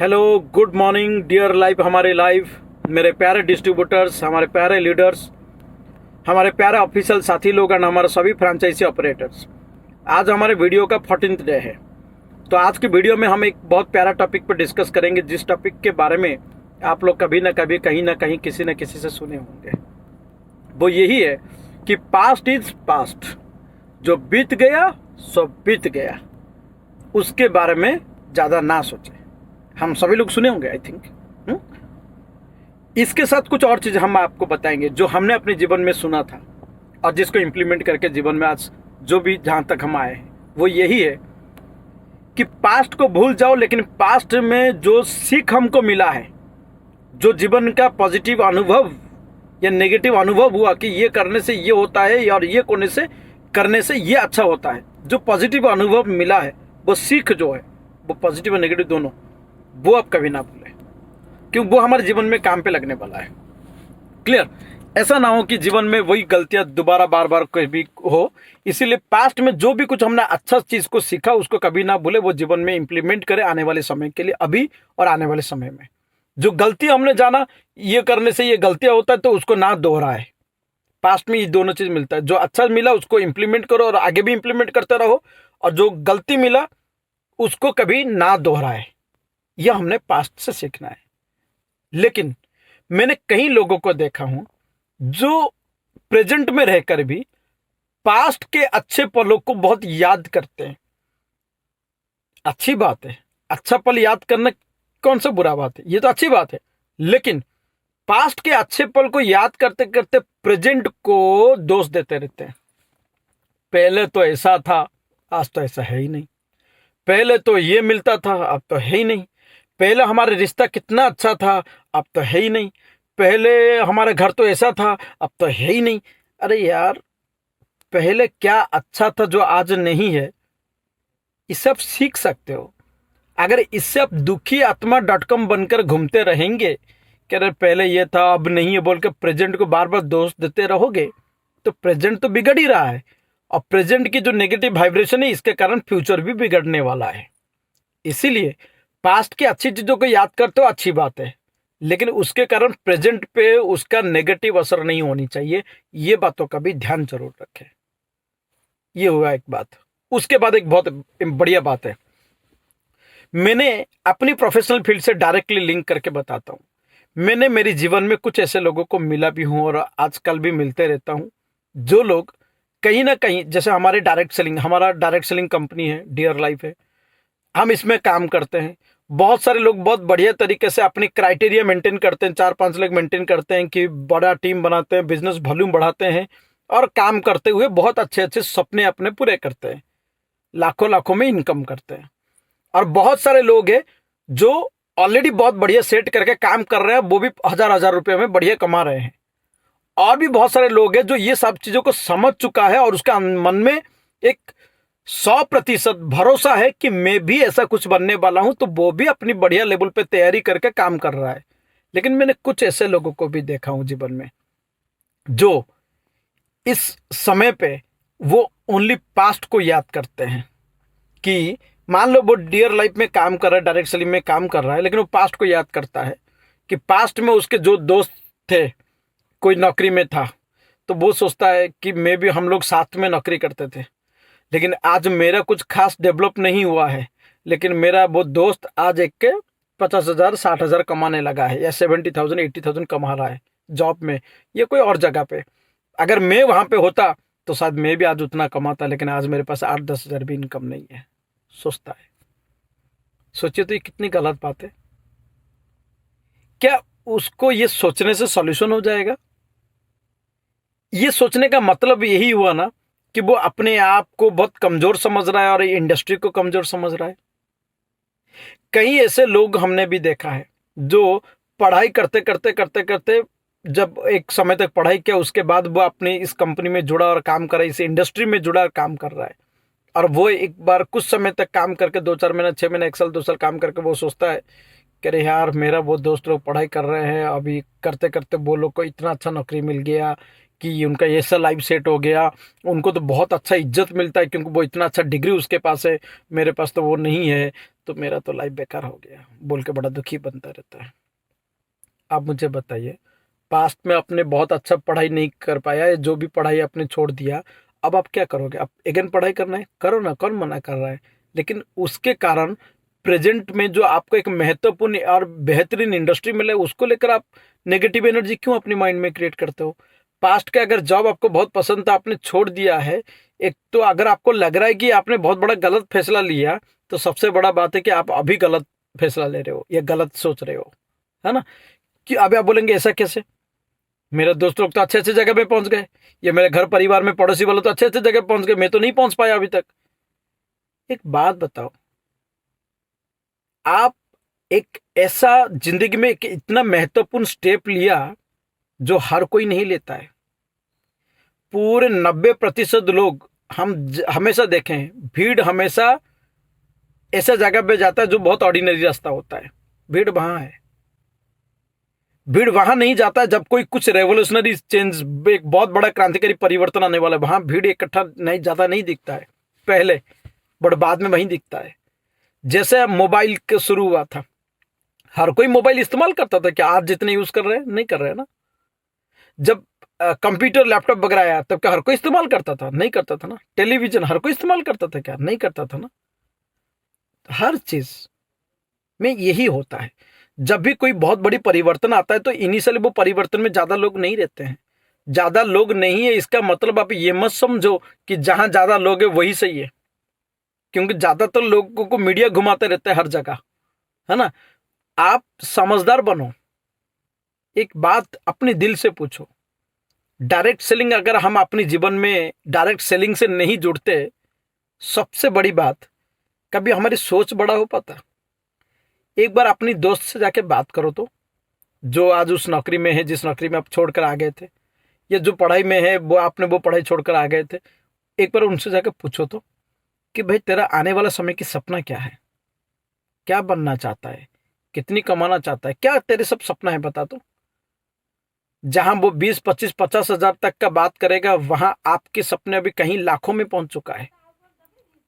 Hello, good morning dear life, हमारे life, मेरे प्यारे डिस्ट्रीब्यूटर्स, हमारे प्यारे लीडर्स, हमारे प्यारे ऑफिशियल साथी लोग एंड हमारे सभी फ्रेंचाइजी ऑपरेटर्स। आज हमारे वीडियो का 14th डे है। तो आज की वीडियो में हम एक बहुत प्यारा टॉपिक पर डिस्कस करेंगे, जिस टॉपिक के बारे में आप लोग कभी ना कभी कहीं ना कहीं किसी न किसी से सुने होंगे। वो यही है कि पास्ट इज पास्ट, जो बीत गया सो बीत गया, उसके बारे में ज़्यादा ना सोचें। हम सभी लोग सुने होंगे आई थिंक। इसके साथ कुछ और चीज़ हम आपको बताएंगे जो हमने अपने जीवन में सुना था और जिसको इम्प्लीमेंट करके जीवन में आज जो भी जहाँ तक हम आए हैं वो यही है कि पास्ट को भूल जाओ, लेकिन पास्ट में जो सीख हमको मिला है, जो जीवन का पॉजिटिव अनुभव या नेगेटिव अनुभव हुआ कि ये करने से ये होता है और ये करने से ये अच्छा होता है, जो पॉजिटिव अनुभव मिला है, वो सीख जो है, वो पॉजिटिव और नेगेटिव दोनों, वो आप कभी ना भूलें, क्योंकि वो हमारे जीवन में काम पे लगने वाला है। क्लियर? ऐसा ना हो कि जीवन में वही गलतियां दोबारा बार बार कभी हो। इसीलिए पास्ट में जो भी कुछ हमने अच्छा चीज को सीखा उसको कभी ना भूले, वो जीवन में इंप्लीमेंट करें आने वाले समय के लिए, अभी और आने वाले समय में। जो गलती हमने जाना ये करने से ये गलतियां होता है तो उसको ना दोहराए। पास्ट में ये दोनों चीज मिलता है, जो अच्छा मिला उसको इंप्लीमेंट करो और आगे भी इंप्लीमेंट करते रहो, और जो गलती मिला उसको कभी ना दोहराए। यह हमने पास्ट से सीखना है। लेकिन मैंने कई लोगों को देखा हूं जो प्रेजेंट में रहकर भी पास्ट के अच्छे पलों को बहुत याद करते हैं। अच्छी बात है, अच्छा पल याद करना कौन सा बुरा बात है, ये तो अच्छी बात है। लेकिन पास्ट के अच्छे पल को याद करते करते प्रेजेंट को दोष देते रहते हैं। पहले तो ऐसा था, आज तो ऐसा है ही नहीं। पहले तो ये मिलता था, अब तो है ही नहीं। पहले हमारा रिश्ता कितना अच्छा था, अब तो है ही नहीं। पहले हमारा घर तो ऐसा था, अब तो है ही नहीं। अरे यार, पहले क्या अच्छा था जो आज नहीं है, इससे आप सीख सकते हो। अगर इससे आप दुखी आत्मा.com बनकर घूमते रहेंगे कि अरे पहले ये था अब नहीं है बोल के प्रेजेंट को बार बार दोष देते रहोगे, तो प्रेजेंट तो बिगड़ ही रहा है। और प्रेजेंट की जो नेगेटिव वाइब्रेशन है, इसके कारण फ्यूचर भी बिगड़ने वाला है। इसीलिए पास्ट की अच्छी चीजों को याद करते हो, अच्छी बात है, लेकिन उसके कारण प्रेजेंट पे उसका नेगेटिव असर नहीं होनी चाहिए। ये बातों का भी ध्यान जरूर रखें। ये हुआ एक बात। उसके बाद एक बहुत बढ़िया बात है, मैंने अपनी प्रोफेशनल फील्ड से डायरेक्टली लिंक करके बताता हूं। मैंने मेरे जीवन में कुछ ऐसे लोगों को मिला भी हूं और आजकल भी मिलते रहता हूं, जो लोग कहीं ना कहीं, जैसे हमारा डायरेक्ट सेलिंग कंपनी है, डियर लाइफ है, हम इसमें काम करते हैं। बहुत सारे लोग बहुत बढ़िया तरीके से अपनी क्राइटेरिया मेंटेन करते हैं, 4-5 लोग मेंटेन करते हैं कि बड़ा टीम बनाते हैं, बिजनेस वॉल्यूम बढ़ाते हैं और काम करते हुए बहुत अच्छे अच्छे सपने अपने पूरे करते हैं, लाखों लाखों में इनकम करते हैं। और बहुत सारे लोग हैं जो ऑलरेडी बहुत बढ़िया सेट करके काम कर रहे हैं, वो भी हजार हजार रुपये में बढ़िया कमा रहे हैं। और भी बहुत सारे लोग हैं जो ये सब चीजों को समझ चुका है और उसका मन में एक 100% भरोसा है कि मैं भी ऐसा कुछ बनने वाला हूं, तो वो भी अपनी बढ़िया लेवल पे तैयारी करके काम कर रहा है। लेकिन मैंने कुछ ऐसे लोगों को भी देखा हूं जीवन में, जो इस समय पे वो ओनली पास्ट को याद करते हैं। कि मान लो वो डियर लाइफ में काम कर रहा है, डायरेक्ट सेलिंग में काम कर रहा है, लेकिन वो पास्ट को याद करता है कि पास्ट में उसके जो दोस्त थे, कोई नौकरी में था, तो वो सोचता है कि मैं भी, हम लोग साथ में नौकरी करते थे, लेकिन आज मेरा कुछ खास डेवलप नहीं हुआ है, लेकिन मेरा वो दोस्त आज एक के 50,000 60,000 कमाने लगा है, या 70,000 80,000 कमा रहा है जॉब में या कोई और जगह पे। अगर मैं वहां पे होता तो शायद मैं भी आज उतना कमाता, लेकिन आज मेरे पास 8-10 हजार भी इनकम नहीं है, सोचता है। सोचिए तो ये कितनी गलत बात है। क्या उसको ये सोचने से सॉल्यूशन हो जाएगा? ये सोचने का मतलब यही हुआ ना कि वो अपने आप को बहुत कमजोर समझ रहा है और इंडस्ट्री को कमजोर समझ रहा है। कई ऐसे लोग हमने भी देखा है जो पढ़ाई करते करते करते करते, जब एक समय तक पढ़ाई किया, उसके बाद वो अपनी इस कंपनी में जुड़ा और काम कर रहा है, इस इंडस्ट्री में जुड़ा और काम कर रहा है। और वो एक बार कुछ समय तक काम करके, 2-4 महीना, 6 महीना, 1 साल, 2 साल काम करके वो सोचता है कि अरे यार, मेरा वो दोस्त लोग पढ़ाई कर रहे हैं, अभी करते करते वो लोग को इतना अच्छा नौकरी मिल गया कि उनका ऐसा लाइफ सेट हो गया, उनको तो बहुत अच्छा इज्जत मिलता है क्योंकि वो इतना अच्छा डिग्री उसके पास है, मेरे पास तो वो नहीं है, तो मेरा तो लाइफ बेकार हो गया बोल के बड़ा दुखी बनता रहता है। आप मुझे बताइए, पास्ट में आपने बहुत अच्छा पढ़ाई नहीं कर पाया या जो भी पढ़ाई आपने छोड़ दिया, अब आप क्या करोगे? आप अगेन पढ़ाई करना है, करो ना, कौन मना कर रहा है। लेकिन उसके कारण प्रेजेंट में जो आपको एक महत्वपूर्ण और बेहतरीन इंडस्ट्री मिले, उसको लेकर आप नेगेटिव एनर्जी क्यों अपने माइंड में क्रिएट करते हो? पास्ट का अगर जॉब आपको बहुत पसंद था, आपने छोड़ दिया है, एक तो अगर आपको लग रहा है कि आपने बहुत बड़ा गलत फैसला लिया, तो सबसे बड़ा बात है कि आप अभी गलत फैसला ले रहे हो या गलत सोच रहे हो, है ना? कि अभी आप बोलेंगे ऐसा कैसे, मेरे दोस्त लोग तो अच्छे अच्छे जगह पे पहुंच गए, या मेरे घर परिवार में पड़ोसी वाले तो अच्छे अच्छे जगह पहुंच गए, मैं तो नहीं पहुंच पाया अभी तक। एक बात बताओ, आप एक ऐसा जिंदगी में एक इतना महत्वपूर्ण स्टेप लिया जो हर कोई नहीं लेता है। पूरे 90% लोग, हम हमेशा देखें, भीड़ हमेशा ऐसा जगह पे जाता है जो बहुत ऑर्डिनरी रास्ता होता है। भीड़ वहां है, भीड़ वहां नहीं जाता जब कोई कुछ रेवोल्यूशनरी चेंज, एक बहुत बड़ा क्रांतिकारी परिवर्तन आने वाला है, वहां भीड़ इकट्ठा नहीं, ज्यादा नहीं दिखता है पहले, बट बाद में वहीं दिखता है। जैसे मोबाइल के शुरू हुआ था, हर कोई मोबाइल इस्तेमाल करता था, क्या आज जितने यूज कर रहे हैं? नहीं कर रहे हैं ना। जब कंप्यूटर लैपटॉप वगैरह आया, तब क्या हर कोई इस्तेमाल करता था? नहीं करता था ना। टेलीविजन हर कोई इस्तेमाल करता था क्या? नहीं करता था ना। हर चीज में यही होता है, जब भी कोई बहुत बड़ी परिवर्तन आता है तो इनिशियली वो परिवर्तन में ज्यादा लोग नहीं रहते हैं। ज्यादा लोग नहीं है इसका मतलब आप ये मत समझो कि जहां ज्यादा लोग है वही सही है, क्योंकि ज्यादातर लोगों को मीडिया घुमाते रहता है हर जगह, है ना। आप समझदार बनो, एक बात अपने दिल से पूछो। डायरेक्ट सेलिंग, अगर हम अपने जीवन में डायरेक्ट सेलिंग से नहीं जुड़ते, सबसे बड़ी बात, कभी हमारी सोच बड़ा हो पाता। एक बार अपनी दोस्त से जाके बात करो तो, जो आज उस नौकरी में है जिस नौकरी में आप छोड़कर आ गए थे, या जो पढ़ाई में है वो आपने वो पढ़ाई छोड़कर आ गए थे, एक बार उनसे जाकर पूछो तो कि भाई तेरा आने वाला समय की सपना क्या है, क्या बनना चाहता है, कितनी कमाना चाहता है, क्या तेरे सब सपना है बता तो। जहां वो 20, 25, 50 हजार तक का बात करेगा, वहां आपके सपने अभी कहीं लाखों में पहुंच चुका है।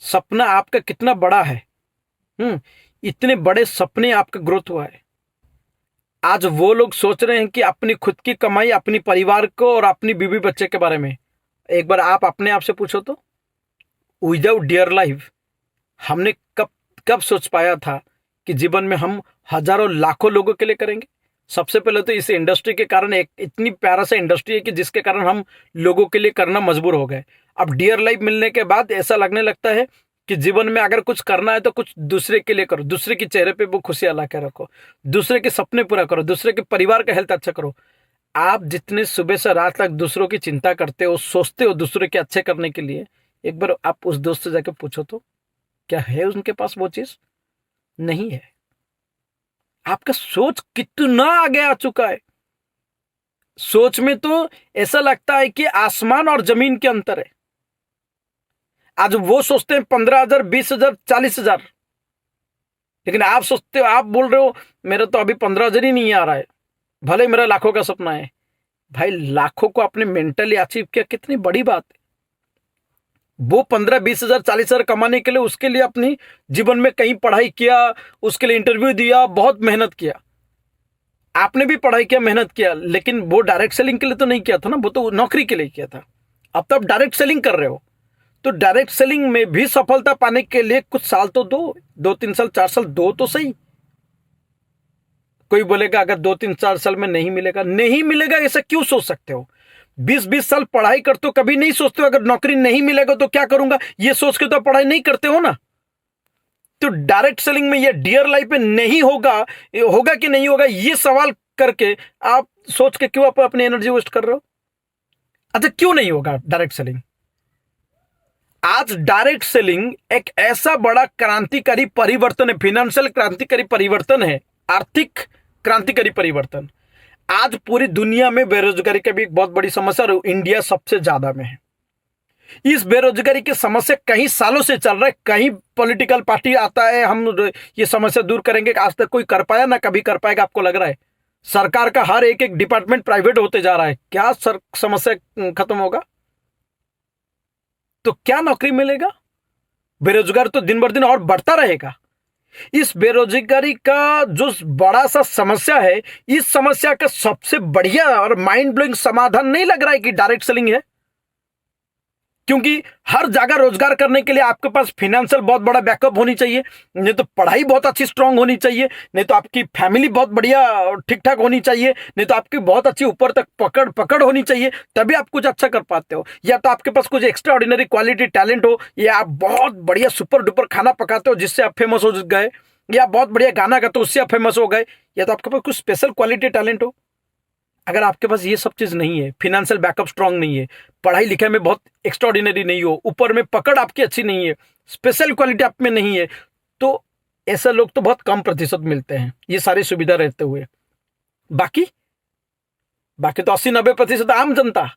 सपना आपका कितना बड़ा है, इतने बड़े सपने आपका ग्रोथ हुआ है। आज वो लोग सोच रहे हैं कि अपनी खुद की कमाई, अपनी परिवार को और अपनी बीवी बच्चे के बारे में। एक बार आप अपने आप से पूछो तो, विदाउट डियर लाइफ हमने कब कब सोच पाया था कि जीवन में हम हजारों लाखों लोगों के लिए करेंगे। सबसे पहले तो इस इंडस्ट्री के कारण, एक इतनी प्यारा सा इंडस्ट्री है कि जिसके कारण हम लोगों के लिए करना मजबूर हो गए। अब डियर लाइफ मिलने के बाद ऐसा लगने लगता है कि जीवन में अगर कुछ करना है तो कुछ दूसरे के लिए करो, दूसरे के चेहरे पे वो खुशियां ला के रखो, दूसरे के सपने पूरा करो, दूसरे के परिवार का हेल्थ अच्छा करो। आप जितने सुबह से रात तक दूसरों की चिंता करते हो, सोचते हो दूसरे के अच्छे करने के लिए, एक बार आप उस दोस्त से जाकर पूछो तो, क्या है उनके पास वो चीज? नहीं है। आपका सोच कितना आगे आ चुका है। सोच में तो ऐसा लगता है कि आसमान और जमीन के अंतर है। आज वो सोचते हैं 15,000, 20,000, 40,000, लेकिन आप सोचते हो, आप बोल रहे हो मेरा तो अभी 15,000 ही नहीं आ रहा है, भले मेरा लाखों का सपना है। भाई लाखों को आपने मेंटली अचीव किया, कितनी बड़ी बात है। वो 15, 20,000, 40,000 कमाने के लिए, उसके लिए अपनी जीवन में कहीं पढ़ाई किया, उसके लिए इंटरव्यू दिया, बहुत मेहनत किया। आपने भी पढ़ाई किया, मेहनत किया, लेकिन वो डायरेक्ट सेलिंग के लिए तो नहीं किया था ना, वो तो नौकरी के लिए किया था। अब तो आप डायरेक्ट सेलिंग कर रहे हो, तो डायरेक्ट सेलिंग में भी सफलता पाने के लिए कुछ साल तो दो 3 साल 4 साल दो तो सही। कोई बोलेगा अगर 2, 3, 4 साल में नहीं मिलेगा, नहीं मिलेगा ऐसा क्यों सोच सकते हो? 20, 20 साल पढ़ाई करते हो, कभी नहीं सोचते हो अगर नौकरी नहीं मिलेगा तो क्या करूंगा, ये सोच के तो पढ़ाई नहीं करते हो ना। तो डायरेक्ट सेलिंग में ये डियर लाइफ में नहीं होगा, होगा कि नहीं होगा, ये सवाल करके आप सोच के क्यों आप अपनी एनर्जी वेस्ट कर रहे हो? अच्छा क्यों नहीं होगा डायरेक्ट सेलिंग? आज डायरेक्ट सेलिंग एक ऐसा बड़ा क्रांतिकारी परिवर्तन है, फाइनेंशियल क्रांतिकारी परिवर्तन है, आर्थिक क्रांतिकारी परिवर्तन। आज पूरी दुनिया में बेरोजगारी की भी एक बहुत बड़ी समस्या, और इंडिया सबसे ज्यादा में है। इस बेरोजगारी की समस्या कई सालों से चल रहा है, कहीं पॉलिटिकल पार्टी आता है हम ये समस्या दूर करेंगे, आज तक कोई कर पाया ना कभी कर पाएगा, आपको लग रहा है? सरकार का हर एक एक डिपार्टमेंट प्राइवेट होते जा रहा है, क्या समस्या खत्म होगा? तो क्या नौकरी मिलेगा? बेरोजगार तो दिन बर दिन और बढ़ता रहेगा। इस बेरोजगारी का जो बड़ा सा समस्या है, इस समस्या का सबसे बढ़िया और माइंड ब्लोइंग समाधान नहीं लग रहा है कि डायरेक्ट सेलिंग है। क्योंकि हर जगह रोजगार करने के लिए आपके पास फाइनेंशियल बहुत बड़ा बैकअप होनी चाहिए, नहीं तो पढ़ाई बहुत अच्छी स्ट्रांग होनी चाहिए, नहीं तो आपकी फैमिली बहुत बढ़िया ठीक ठाक होनी चाहिए, नहीं तो आपकी बहुत अच्छी ऊपर तक पकड़ होनी चाहिए, तभी आप कुछ अच्छा कर पाते हो। या तो आपके पास कुछ एक्स्ट्रा ऑर्डिनरी क्वालिटी टैलेंट हो, या आप बहुत बढ़िया सुपर डुपर खाना पकाते हो जिससे आप फेमस हो गए, या बहुत बढ़िया गाना गाते हो उससे आप फेमस हो गए, या तो आपके पास कुछ स्पेशल क्वालिटी टैलेंट हो। अगर आपके पास ये सब चीज नहीं है, फिनेंशियल बैकअप स्ट्रांग नहीं है, पढ़ाई लिखाई में बहुत एक्स्ट्राऑर्डिनरी नहीं हो, ऊपर में पकड़ आपकी अच्छी नहीं है, स्पेशल क्वालिटी आप में नहीं है, तो ऐसे लोग तो बहुत कम प्रतिशत मिलते हैं ये सारी सुविधा रहते हुए। बाकी बाकी तो 80-90% आम जनता